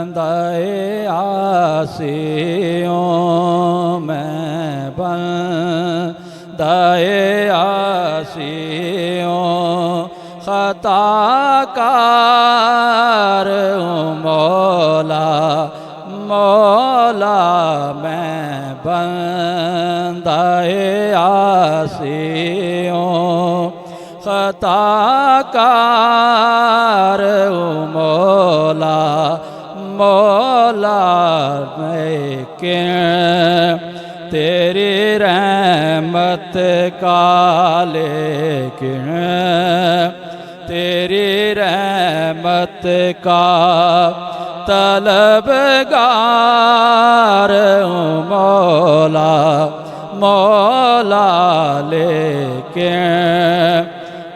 बंदाए आसियों में बंदाए आसियों खताकार मौला मौला मैं बंदाए आसियों खताकार मौला मौला मैं क्यों तेरी रहमत का लेकिन तेरी रहमत का तलबगार मौला मौला लेकिन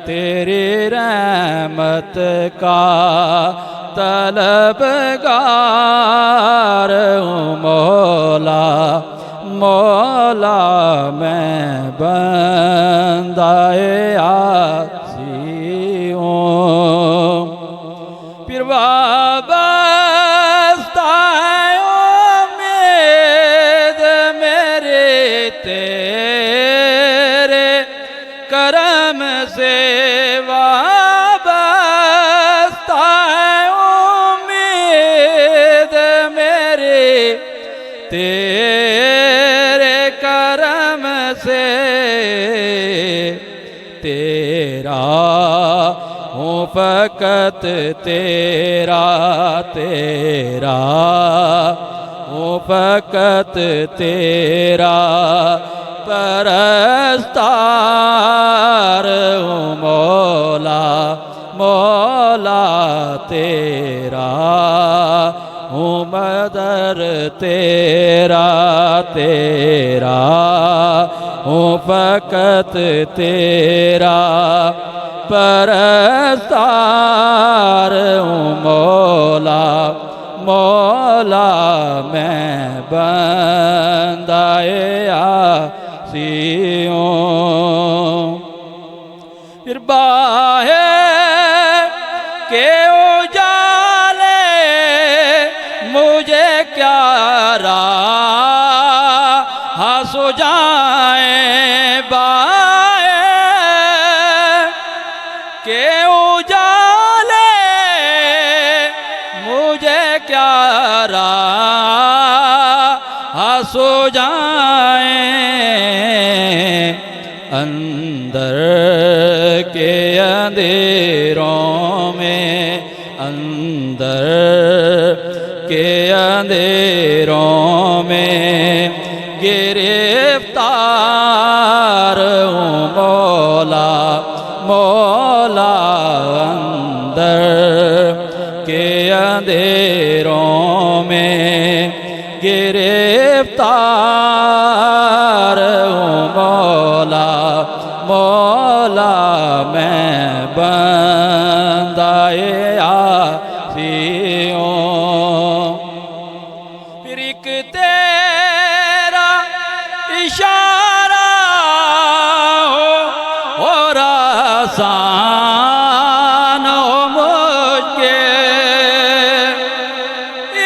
तेरी रहमत का तलबगार मौला मौला मैं बंदाए आसियों फिर वाबस्ता है उम्मीद मेरे तेरे करम से वाबस्ता है उम्मीद मेरे तेरे करम से तेरा हूँ फ़क़त तेरा तेरा हूँ फ़क़त तेरा परस्तार मौला मौला तेरा हूँ मदर तेरा तेरा हूँ फ़क़त तेरा परस्तार मौला मौला मैं बंदाए आसियों फिर बाहे के उजाले मुझे क्या राह सो जाए बाहे के उजाले मुझे क्या राह सो जाए अंदर के अंधेरों में अंदर के अंधेरों में गिरफ्तार मौला मौला अंदर के अंधेरों में गिरफ्तार मौला मौला मैं बंदाए आसियों फिर एक तेरा इशारा हो आसान हो मुझे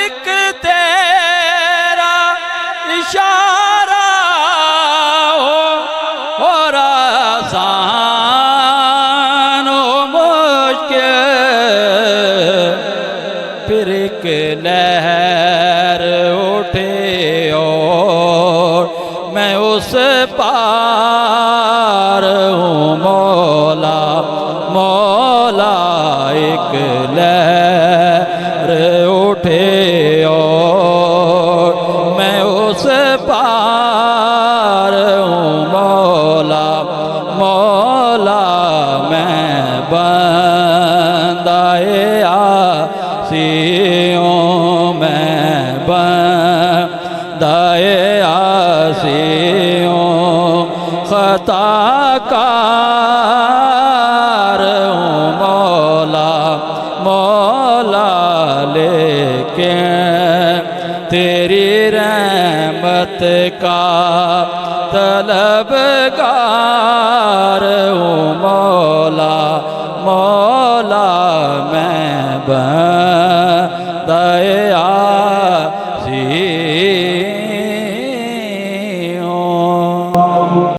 एक तेरा इशारा हो आसान हो मुझे फिर एक लहर उठे और मैं उस पार हूँ मौला मौला एक लहर उठे और मैं उस पार हूँ मौला मौला मैं बंदाए आसियों मैं बंदाए आसियों खताकार मौला मौला लेकिन तेरी रहमत का तलबगार मौला मौला मैं दया सी